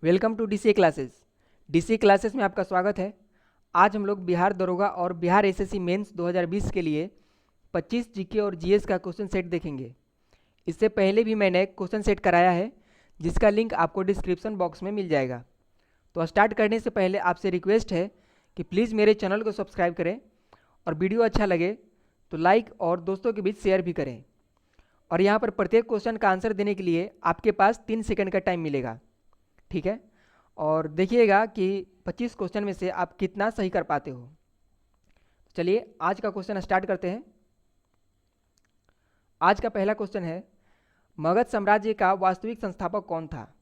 Welcome to DC classes. DC classes में आपका स्वागत है। आज हम लोग बिहार दरोगा और बिहार एसएससी मेंस 2020 के लिए 25 जीके और जीएस का क्वेश्चन सेट देखेंगे। इससे पहले भी मैंने एक क्वेश्चन सेट कराया है जिसका लिंक आपको डिस्क्रिप्शन बॉक्स में मिल जाएगा। तो स्टार्ट करने से पहले आपसे रिक्वेस्ट है कि प्लीज़ मेरे चैनल को सब्सक्राइब करें और वीडियो अच्छा लगे तो लाइक और दोस्तों के बीच शेयर भी करें। और यहाँ पर प्रत्येक क्वेश्चन का आंसर देने के लिए आपके पास 3 सेकंड का टाइम मिलेगा, ठीक है। और देखिएगा कि 25 क्वेश्चन में से आप कितना सही कर पाते हो। चलिए आज का क्वेश्चन स्टार्ट करते हैं। आज का पहला क्वेश्चन है, मगध साम्राज्य का वास्तविक संस्थापक कौन था?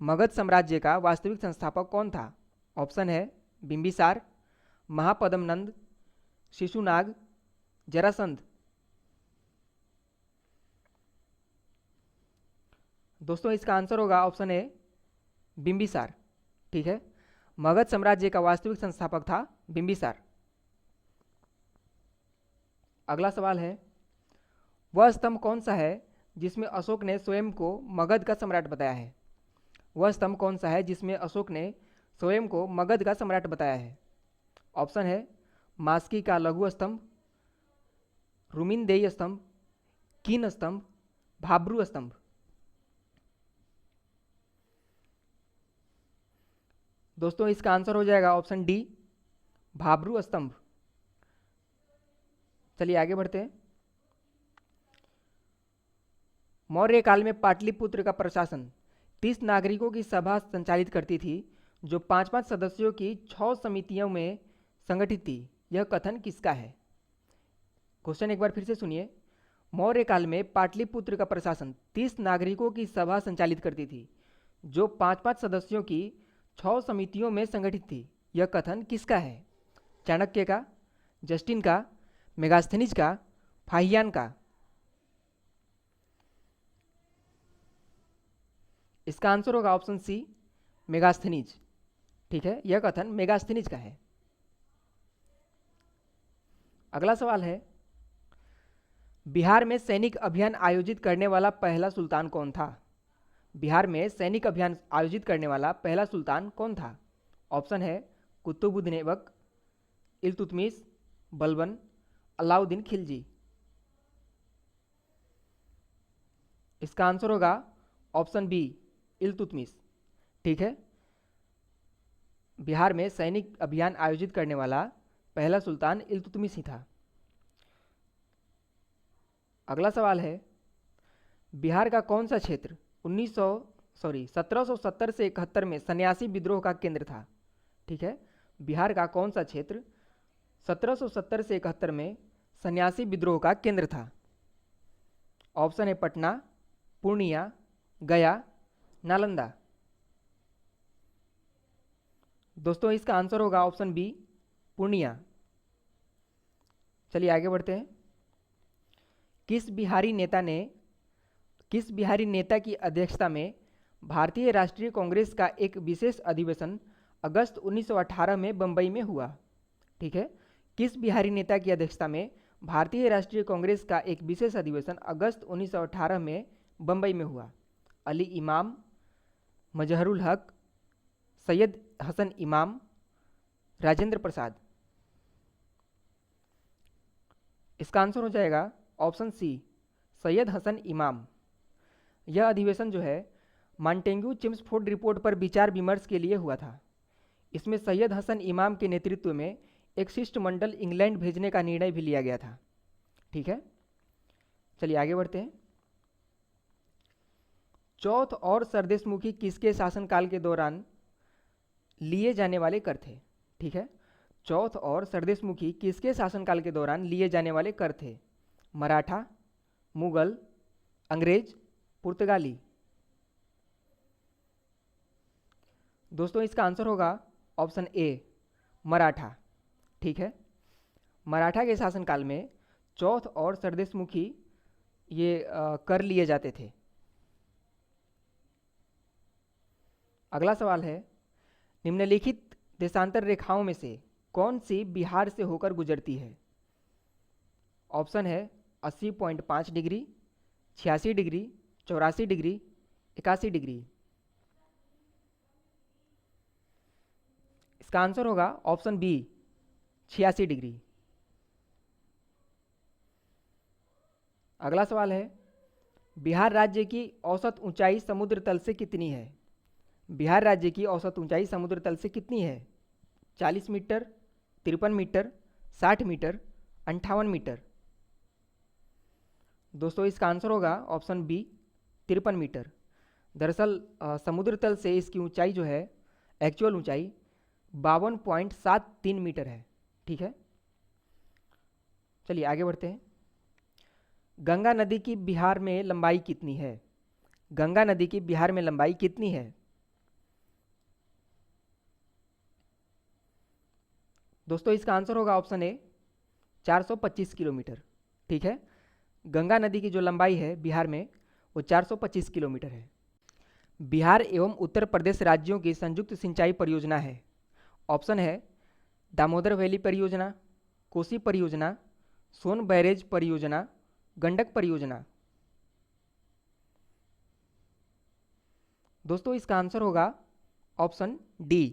मगध साम्राज्य का वास्तविक संस्थापक कौन था? ऑप्शन है बिंबिसार, महापद्मनंद, शिशुनाग, जरासंध। दोस्तों इसका आंसर होगा ऑप्शन ए बिंबिसार, ठीक है। मगध साम्राज्य का वास्तविक संस्थापक था बिंबिसार। अगला सवाल है, वह स्तंभ कौन सा है जिसमें अशोक ने स्वयं को मगध का सम्राट बताया है? वह स्तंभ कौन सा है जिसमें अशोक ने स्वयं को मगध का सम्राट बताया है? ऑप्शन है मास्की का लघु स्तंभ, रुमिनदेय स्तंभ, कीन स्तंभ, भाब्रू स्तंभ। दोस्तों इसका आंसर हो जाएगा ऑप्शन डी भाब्रू स्तंभ। चलिए आगे बढ़ते हैं। मौर्य काल में पाटलिपुत्र का प्रशासन 30 नागरिकों की सभा संचालित करती थी जो 5-5 सदस्यों की 6 समितियों में संगठित थी। यह कथन किसका है? क्वेश्चन एक बार फिर से सुनिए। मौर्य काल में पाटलिपुत्र का प्रशासन 30 नागरिकों की सभा संचालित करती थी जो 5-5 सदस्यों की 6 समितियों में संगठित थी। यह कथन किसका है? चाणक्य का, जस्टिन का, मेगास्थनीज का, फाहियान का? इसका आंसर होगा ऑप्शन सी मेगास्थनीज, ठीक है। यह कथन मेगास्थनीज का है। अगला सवाल है, बिहार में सैनिक अभियान आयोजित करने वाला पहला सुल्तान कौन था? बिहार में सैनिक अभियान आयोजित करने वाला पहला सुल्तान कौन था? ऑप्शन है कुतुबुद्दीन ऐबक, इल्तुतमिश, बलबन, अलाउद्दीन खिलजी। इसका आंसर होगा ऑप्शन बी इल्तुतमिश, ठीक है। बिहार में सैनिक अभियान आयोजित करने वाला पहला सुल्तान इल्तुतमिश ही था। अगला सवाल है, बिहार का कौन सा क्षेत्र 1770 से 71 में सन्यासी विद्रोह का केंद्र था? ठीक है, बिहार का कौन सा क्षेत्र 1770 से 71 में सन्यासी विद्रोह का केंद्र था? ऑप्शन है पटना, पूर्णिया, गया, नालंदा। दोस्तों इसका आंसर होगा ऑप्शन बी पूर्णिया। चलिए आगे बढ़ते हैं। किस बिहारी नेता की अध्यक्षता में भारतीय राष्ट्रीय कांग्रेस का एक विशेष अधिवेशन अगस्त 1918 में बंबई में हुआ? ठीक है, किस बिहारी नेता की अध्यक्षता में भारतीय राष्ट्रीय कांग्रेस का एक विशेष अधिवेशन अगस्त 1918 में बंबई में हुआ? अली इमाम, मजहरुल हक, सैयद हसन इमाम, राजेंद्र प्रसाद। इसका आंसर हो जाएगा ऑप्शन सी सैयद हसन इमाम। यह अधिवेशन जो है मांटेग्यू चिम्सफोर्ड रिपोर्ट पर विचार विमर्श के लिए हुआ था। इसमें सैयद हसन इमाम के नेतृत्व में एक शिष्टमंडल इंग्लैंड भेजने का निर्णय भी लिया गया था। ठीक है, चलिए आगे बढ़ते हैं। चौथ और सरदेशमुखी किसके शासनकाल के दौरान लिए जाने वाले कर थे? ठीक है, चौथ और सरदेशमुखी किसके शासनकाल के दौरान लिए जाने वाले कर थे? मराठा, मुगल, अंग्रेज, पुर्तगाली। दोस्तों इसका आंसर होगा ऑप्शन ए मराठा, ठीक है। मराठा के शासनकाल में चौथ और सरदेशमुखी ये कर लिए जाते थे। अगला सवाल है, निम्नलिखित देशांतर रेखाओं में से कौन सी बिहार से होकर गुजरती है? ऑप्शन है 80.5 डिग्री, 86 डिग्री, 84 डिग्री, 81 डिग्री। इसका आंसर होगा ऑप्शन बी 86 डिग्री। अगला सवाल है, बिहार राज्य की औसत ऊंचाई समुद्र तल से कितनी है? बिहार राज्य की औसत ऊंचाई समुद्र तल से कितनी है? 40 मीटर, 53 मीटर, 60 मीटर, 58 मीटर। दोस्तों इसका आंसर होगा ऑप्शन बी 53 मीटर। दरअसल समुद्र तल से इसकी ऊंचाई जो है, एक्चुअल ऊंचाई 52.73 मीटर है। ठीक है, चलिए आगे बढ़ते हैं। गंगा नदी की बिहार में लंबाई कितनी है? गंगा नदी की बिहार में लंबाई कितनी है? दोस्तों इसका आंसर होगा ऑप्शन ए 425 किलोमीटर। ठीक है, गंगा नदी की जो लंबाई है बिहार में वो 425 किलोमीटर है। बिहार एवं उत्तर प्रदेश राज्यों की संयुक्त सिंचाई परियोजना है। ऑप्शन है दामोदर वैली परियोजना, कोसी परियोजना, सोन बैरेज परियोजना, गंडक परियोजना। दोस्तों इसका आंसर होगा ऑप्शन डी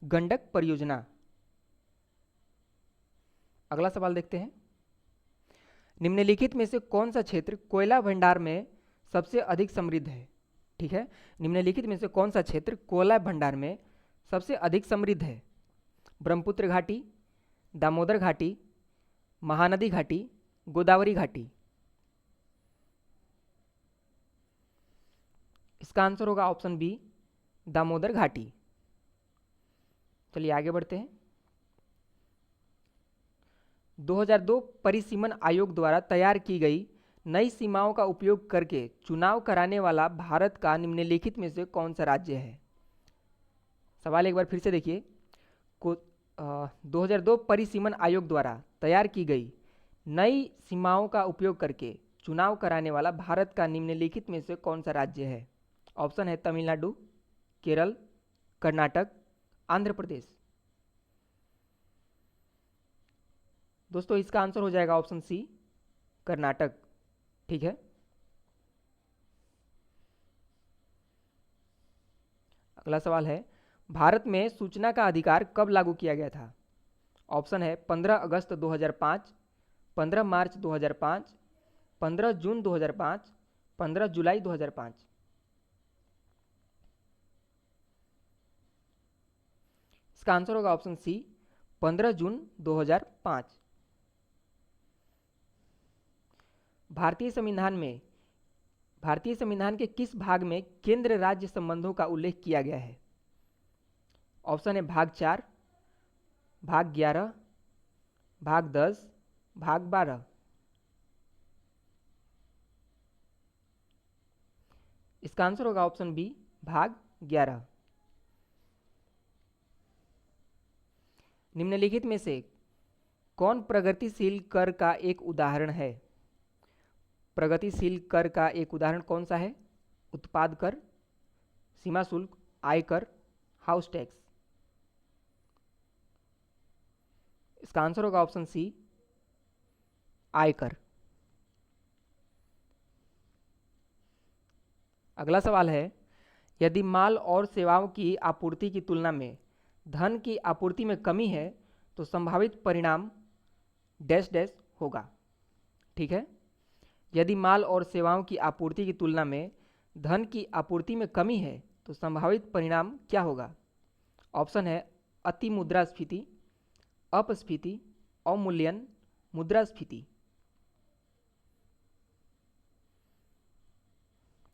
गंडक परियोजना। अगला सवाल देखते हैं, निम्नलिखित में से कौन सा क्षेत्र कोयला भंडार में सबसे अधिक समृद्ध है? ठीक है, निम्नलिखित में से कौन सा क्षेत्र कोयला भंडार में सबसे अधिक समृद्ध है? ब्रह्मपुत्र घाटी, दामोदर घाटी, महानदी घाटी, गोदावरी घाटी। इसका आंसर होगा ऑप्शन बी दामोदर घाटी। चलिए आगे बढ़ते हैं। 2002 परिसीमन आयोग द्वारा तैयार की गई नई सीमाओं का उपयोग करके चुनाव कराने वाला भारत का निम्नलिखित में से कौन सा राज्य है? सवाल एक बार फिर से देखिए। 2002 परिसीमन आयोग द्वारा तैयार की गई नई सीमाओं का उपयोग करके चुनाव कराने वाला भारत का निम्नलिखित में से कौन सा राज्य है? ऑप्शन है तमिलनाडु, केरल, कर्नाटक, आंध्र प्रदेश। दोस्तों इसका आंसर हो जाएगा ऑप्शन सी कर्नाटक। ठीक है, अगला सवाल है, भारत में सूचना का अधिकार कब लागू किया गया था? ऑप्शन है 15 अगस्त 2005, 15 मार्च 2005, 15 जून 2005, 15 जुलाई 2005। इसका आंसर होगा ऑप्शन सी 15 जून 2005। भारतीय संविधान के किस भाग में केंद्र राज्य संबंधों का उल्लेख किया गया है? ऑप्शन है भाग 4, भाग 11, भाग 10, भाग 12। इसका आंसर होगा ऑप्शन बी भाग 11। निम्नलिखित में से कौन प्रगतिशील कर का एक उदाहरण है? प्रगतिशील कर का एक उदाहरण कौन सा है? उत्पाद कर, सीमा शुल्क, आयकर, हाउस टैक्स। इसका आंसर होगा ऑप्शन सी आयकर। अगला सवाल है, यदि माल और सेवाओं की आपूर्ति की तुलना में धन की आपूर्ति में कमी है तो संभावित परिणाम डैश डैश होगा। ठीक है, यदि माल और सेवाओं की आपूर्ति की तुलना में धन की आपूर्ति में कमी है तो संभावित परिणाम क्या होगा? ऑप्शन है अति मुद्रास्फीति, अपस्फीति, अवमूल्यन, मुद्रास्फीति।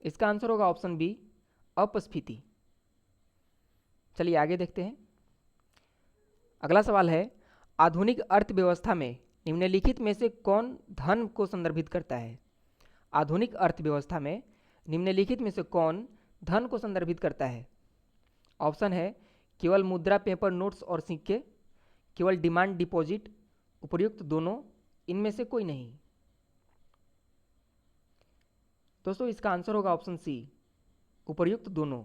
इसका आंसर होगा ऑप्शन बी अपस्फीति। चलिए आगे देखते हैं। अगला सवाल है, आधुनिक अर्थव्यवस्था में निम्नलिखित में से कौन धन को संदर्भित करता है? आधुनिक अर्थव्यवस्था में निम्नलिखित में से कौन धन को संदर्भित करता है? ऑप्शन है केवल मुद्रा, पेपर नोट्स और सिक्के, केवल डिमांड डिपॉजिट, उपर्युक्त दोनों, इनमें से कोई नहीं। दोस्तों इसका आंसर होगा ऑप्शन सी उपर्युक्त दोनों।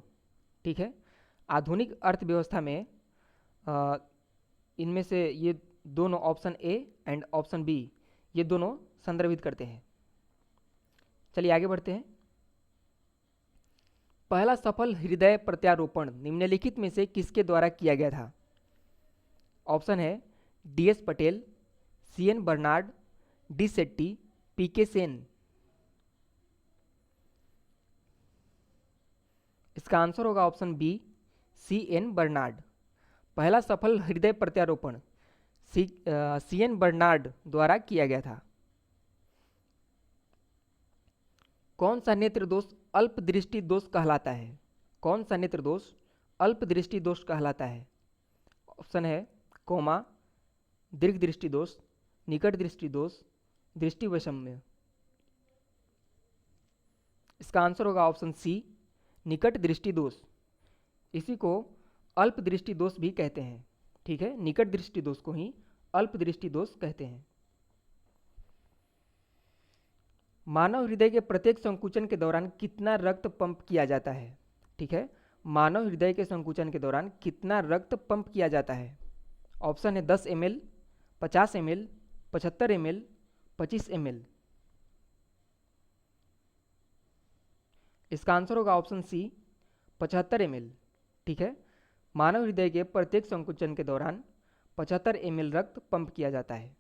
ठीक है, आधुनिक अर्थव्यवस्था में इनमें से ये दोनों option A and option B ये दोनों संदर्भित करते हैं। चलिए आगे बढ़ते हैं। पहला सफल हृदय प्रत्यारोपण निम्नलिखित में से किसके द्वारा किया गया था? ऑप्शन है D S Patel, C N Barnard, D Setty, P K Sen. इसका आंसर होगा option B, C N Barnard. पहला सफल हृदय प्रत्यारोपण सी एन बर्नार्ड द्वारा किया गया था। कौन सा नेत्र दोष अल्प दृष्टि दोष कहलाता है? कौन सा नेत्र दोष अल्प दृष्टि दोष कहलाता है? ऑप्शन है कोमा, दीर्घ दृष्टि दोष, निकट दृष्टि दोष, दृष्टि वैषम्य। इसका आंसर होगा ऑप्शन सी, निकट दृष्टि दोष। इसी को अल्प दृष्टि दोष भी कहते हैं। ठीक है, निकट दृष्टि दोष को ही अल्प दृष्टि दोष कहते हैं। मानव हृदय के प्रत्येक संकुचन के दौरान कितना रक्त पंप किया जाता है? ठीक है, मानव हृदय के संकुचन के दौरान कितना रक्त पंप किया जाता है? ऑप्शन है 10 ml, 50 ml, 75 ml, 25 ml। इसका आंसर होगा ऑप्शन सी, 75 ml। ठीक है, मानव हृदय के प्रत्येक संकुचन के दौरान 75 ml रक्त पंप किया जाता है।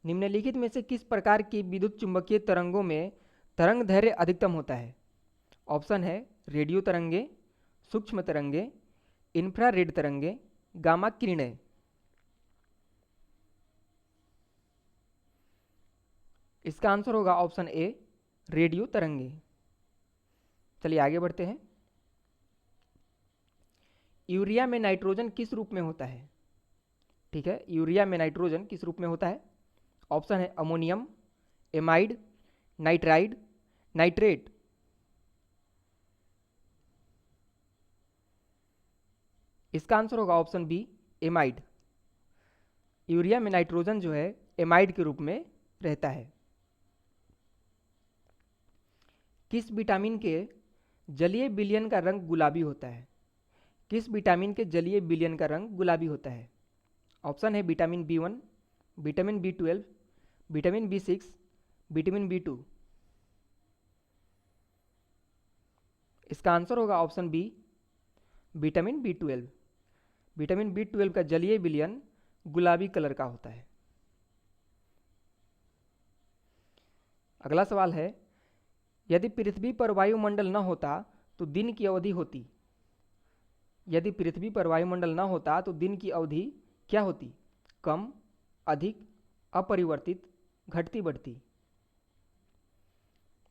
निम्नलिखित में से किस प्रकार की विद्युत चुंबकीय तरंगों में तरंग दैर्घ्य अधिकतम होता है? ऑप्शन है रेडियो तरंगे, सूक्ष्म तरंगे, इंफ्रारेड तरंगे, गामा किरणें। इसका आंसर होगा ऑप्शन ए, रेडियो तरंगे। चलिए आगे बढ़ते हैं। यूरिया में नाइट्रोजन किस रूप में होता है? ठीक है, यूरिया में नाइट्रोजन किस रूप में होता है? ऑप्शन है अमोनियम, एमाइड, नाइट्राइड, नाइट्रेट। इसका आंसर होगा ऑप्शन बी, एमाइड। यूरिया में नाइट्रोजन जो है एमाइड के रूप में रहता है। किस विटामिन के जलीय विलयन का रंग गुलाबी होता है? किस विटामिन के जलीय विलयन का रंग गुलाबी होता है? ऑप्शन है vitamin B1, vitamin B12, vitamin B6, vitamin B2। इसका आंसर होगा option B, vitamin B12। Vitamin B12 का जलीय विलयन गुलाबी कलर का होता है। अगला सवाल है, यदि पृथ्वी पर वायुमंडल न होता तो दिन की अवधि होती? यदि पृथ्वी पर वायुमंडल न होता तो दिन की अवधि क्या होती? कम, अधिक, अपरिवर्तित, घटती बढ़ती?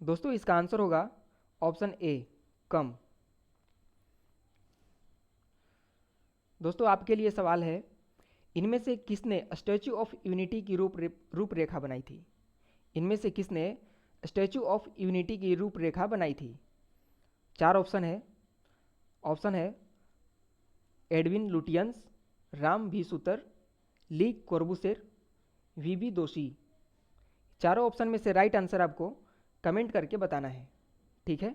दोस्तों इसका आंसर होगा ऑप्शन ए, कम। दोस्तों आपके लिए सवाल है, इनमें से किसने स्टैच्यू ऑफ यूनिटी की रूपरेखा बनाई थी? इनमें से किसने स्टैच्यू ऑफ यूनिटी की रूपरेखा बनाई थी? चार ऑप्शन है। ऑप्शन है एडविन लुटियंस, राम भी सुतर, ली कोर्बुसेर, वीबी दोषी। चारों ऑप्शन में से राइट आंसर आपको कमेंट करके बताना है। ठीक है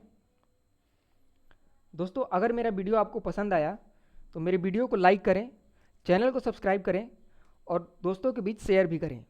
दोस्तों, अगर मेरा वीडियो आपको पसंद आया तो मेरे वीडियो को लाइक करें, चैनल को सब्सक्राइब करें और दोस्तों के बीच शेयर भी करें।